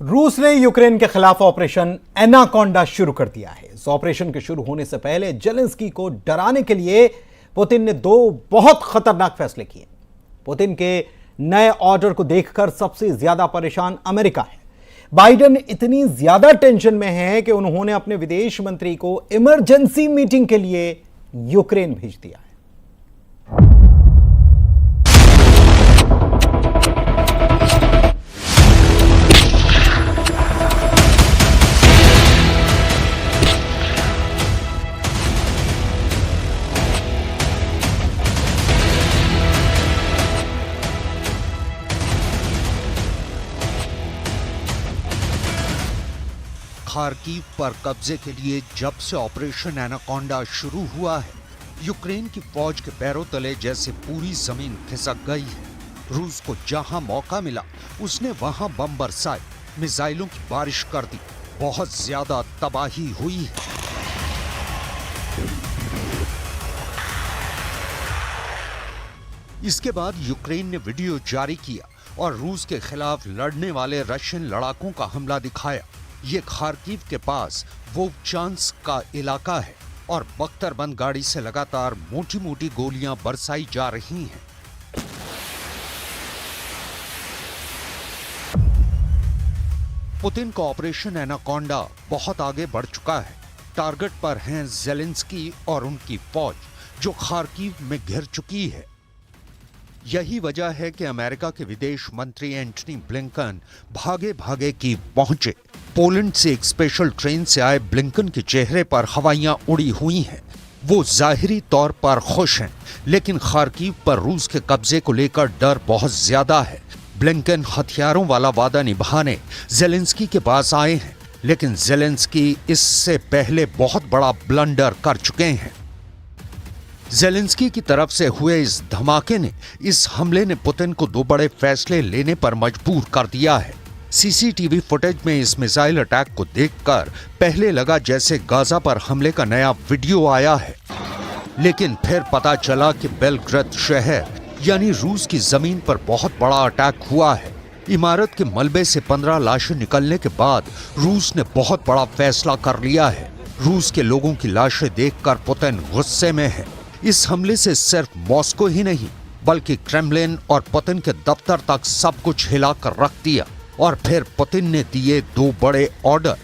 रूस ने यूक्रेन के खिलाफ ऑपरेशन एनाकोंडा शुरू कर दिया है। इस ऑपरेशन के शुरू होने से पहले जेलेंस्की को डराने के लिए पुतिन ने दो बहुत खतरनाक फैसले किए। पुतिन के नए ऑर्डर को देखकर सबसे ज्यादा परेशान अमेरिका है। बाइडेन इतनी ज्यादा टेंशन में है कि उन्होंने अपने विदेश मंत्री को इमरजेंसी मीटिंग के लिए यूक्रेन भेज दिया है। खार्किव पर कब्जे के लिए जब से ऑपरेशन एनाकोंडा शुरू हुआ है, यूक्रेन की फौज के पैरों तले जैसे पूरी जमीन खिसक गई है। रूस को जहां मौका मिला उसने वहां बम बरसाए, मिसाइलों की बारिश कर दी। बहुत ज्यादा तबाही हुई है। इसके बाद यूक्रेन ने वीडियो जारी किया और रूस के खिलाफ लड़ने वाले रशियन लड़ाकों का हमला दिखाया। ये खार्किव के पास वोवचांस्क का इलाका है और बख्तरबंद गाड़ी से लगातार मोटी मोटी गोलियां बरसाई जा रही हैं। पुतिन का ऑपरेशन एनाकोंडा बहुत आगे बढ़ चुका है। टारगेट पर हैं जेलेंस्की और उनकी फौज, जो खार्किव में घिर चुकी है। यही वजह है कि अमेरिका के विदेश मंत्री एंटनी ब्लिंकन भागे भागे की पहुंचे। पोलैंड से एक स्पेशल ट्रेन से आए ब्लिंकन के चेहरे पर हवाइयां उड़ी हुई हैं। वो जाहिरी तौर पर खुश हैं, लेकिन खार्किव पर रूस के कब्जे को लेकर डर बहुत ज्यादा है। ब्लिंकन हथियारों वाला वादा निभाने जेलेंस्की के पास आए हैं, लेकिन जेलेंस्की इससे पहले बहुत बड़ा ब्लंडर कर चुके हैं। जेलेंस्की की तरफ से हुए इस धमाके ने, इस हमले ने पुतिन को दो बड़े फैसले लेने पर मजबूर कर दिया है। सीसीटीवी फुटेज में इस मिसाइल अटैक को देखकर पहले लगा जैसे गाजा पर हमले का नया वीडियो आया है, लेकिन फिर पता चला कि बेलग्रेद शहर यानी रूस की जमीन पर बहुत बड़ा अटैक हुआ है। इमारत के मलबे से 15 लाशें निकलने के बाद रूस ने बहुत बड़ा फैसला कर लिया है। रूस के लोगों की लाशें देखकर पुतिन गुस्से में है। इस हमले से सिर्फ मॉस्को ही नहीं, बल्कि क्रेमलिन और पुतिन के दफ्तर तक सब कुछ हिलाकर रख दिया। और फिर पुतिन ने दिए दो बड़े ऑर्डर।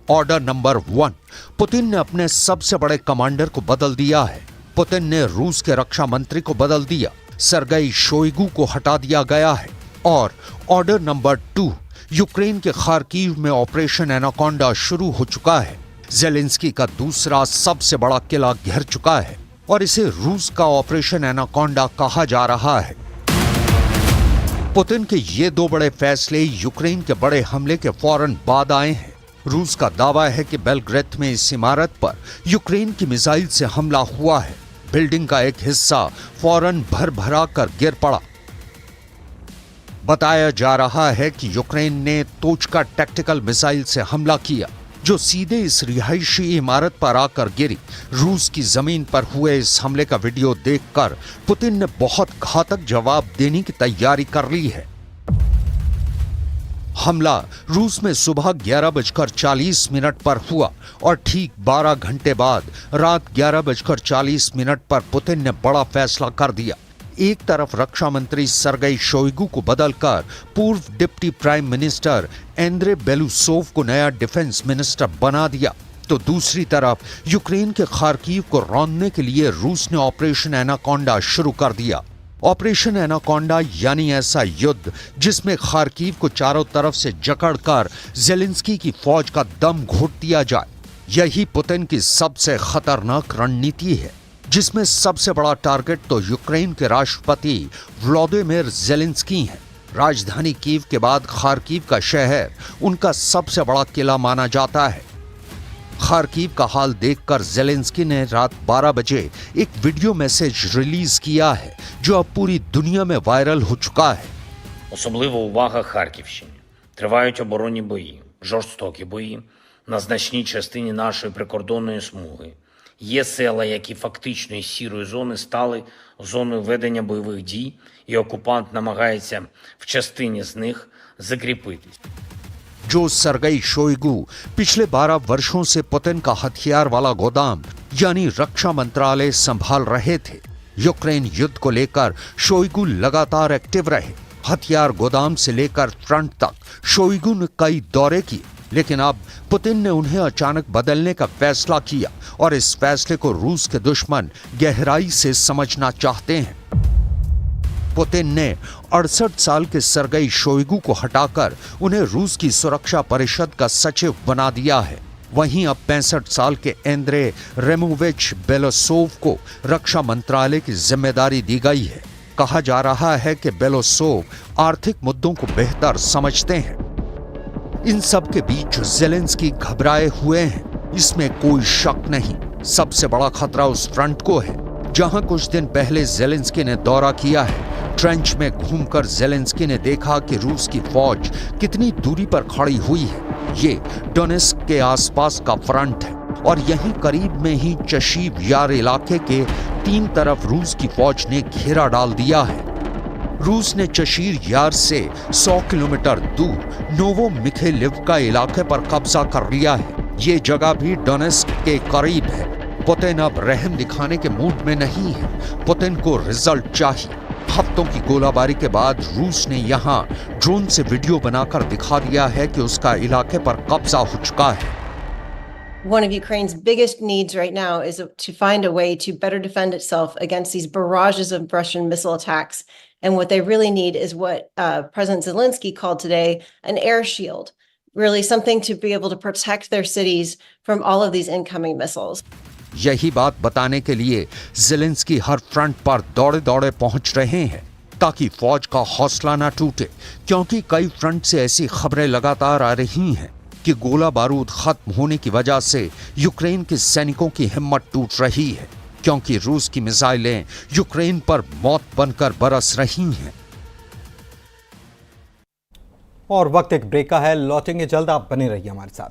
ऑर्डर नंबर 1, पुतिन ने अपने सबसे बड़े कमांडर को बदल दिया है। पुतिन ने रूस के रक्षा मंत्री को बदल दिया, सरगेई शोइगु को हटा दिया गया है। और ऑर्डर नंबर 2, यूक्रेन के खार्किव में ऑपरेशन एनाकोंडा शुरू हो चुका है। जेलेंस्की का दूसरा सबसे बड़ा किला घिर चुका है और इसे रूस का ऑपरेशन एनाकोंडा कहा जा रहा है। पुतिन के ये दो बड़े फैसले यूक्रेन के बड़े हमले के फौरन बाद आए हैं। रूस का दावा है कि बेलग्रेद में इस इमारत पर यूक्रेन की मिसाइल से हमला हुआ है। बिल्डिंग का एक हिस्सा फौरन भर कर गिर पड़ा। बताया जा रहा है कि यूक्रेन ने तोचका टैक्टिकल मिसाइल से हमला किया, जो सीधे इस रिहायशी इमारत पर आकर गिरी। रूस की जमीन पर हुए इस हमले का वीडियो देखकर पुतिन ने बहुत घातक जवाब देने की तैयारी कर ली है। हमला रूस में सुबह 11:40 पर हुआ और ठीक 12 घंटे बाद रात 11:40 पर पुतिन ने बड़ा फैसला कर दिया। एक तरफ रक्षा मंत्री सरगेई शोइगु को बदलकर पूर्व डिप्टी प्राइम मिनिस्टर एंद्रे बेलुसोव को नया डिफेंस मिनिस्टर बना दिया, तो दूसरी तरफ यूक्रेन के खार्किव को रौंदने के लिए रूस ने ऑपरेशन एनाकोंडा शुरू कर दिया। ऑपरेशन एनाकोंडा यानी ऐसा युद्ध जिसमें खार्किव को चारों तरफ से जकड़कर जेलेंस्की की फौज का दम घोट दिया जाए। यही पुतिन की सबसे खतरनाक रणनीति है, जिसमें सबसे बड़ा टारगेट तो यूक्रेन के राष्ट्रपति व्लादिमीर जेलेंस्की हैं। राजधानी कीव के बाद खार्किव का शहर उनका सबसे बड़ा किला माना जाता है। खार्किव का हाल देखकर जेलेंस्की ने रात 12 बजे एक वीडियो मैसेज रिलीज किया है, जो अब पूरी दुनिया में वायरल हो चुका है। Особлива увага Харківщині. Тривають оборонні бої, жорстокі бої на значній частині нашої прикордонної смуги. Є села, які фактично із сірої зони стали зоною ведення бойових дій, і окупант намагається в частині з них закріпитись. जो सरगई शोइगु पिछले 12 वर्षों से पुतिन का हथियार वाला गोदाम यानी रक्षा मंत्रालय संभाल रहे थे। यूक्रेन युद्ध को लेकर शोइगु लगातार एक्टिव रहे। हथियार गोदाम से लेकर फ्रंट तक शोइगु ने कई दौरे किए, लेकिन अब पुतिन ने उन्हें अचानक बदलने का फैसला किया और इस फैसले को रूस के दुश्मन गहराई से समझना चाहते हैं। पुतिन ने 68 साल के सरगई शोइगु को हटाकर उन्हें रूस की सुरक्षा परिषद का सचिव बना दिया है। वहीं अब 65 साल के एंद्रे रेमोविच बेलोसोव को रक्षा मंत्रालय की जिम्मेदारी दी गई है। कहा जा रहा है कि बेलोसोव आर्थिक मुद्दों को बेहतर समझते हैं। इन सब के बीच ज़ेलेंस्की घबराए हुए हैं, इसमें कोई शक नहीं। सबसे बड़ा खतरा उस फ्रंट को है जहां कुछ दिन पहले ज़ेलेंस्की ने दौरा किया है। ट्रेंच में घूमकर ज़ेलेंस्की ने देखा कि रूस की फौज कितनी दूरी पर खड़ी हुई है। ये डोनेस्क के आसपास का फ्रंट है और यहीं करीब में ही चशीव यार इलाके के 3 तरफ रूस की फौज ने घेरा डाल दिया है। रूस ने चशीर यार से 100 किलोमीटर दूर नोवो मिखेलिवका इलाके पर कब्जा कर लिया है। ये जगह भी डोनेस्क के करीब है। पुतिन अब रहम दिखाने के मूड में नहीं है। पुतिन को रिजल्ट चाहिए। हफ्तों की गोलाबारी के बाद रूस ने यहां ड्रोन से वीडियो बनाकर दिखा दिया है कि उसका इलाके पर कब्जा हो चुका है। One of Ukraine's biggest needs right now is to find a way to better defend itself against these barrages of Russian missile attacks. And what they really need is what President Zelensky called today an air shield, really something to be able to protect their cities from all of these incoming missiles. यही बात बताने के लिए Zelensky हर front पर दौड़े दौड़े पहुंच रहे हैं ताकि फौज का हौसला ना टूटे, क्योंकि कई फ्रंट से ऐसी खबरें लगातार आ रही हैं कि गोला बारूद खत्म होने की वजह से यूक्रेन के सैनिकों की हिम्मत टूट रही है, क्योंकि रूस की मिसाइलें यूक्रेन पर मौत बनकर बरस रही हैं। और वक्त एक ब्रेक का है, लौटेंगे जल्द, आप बने रहिए हमारे साथ।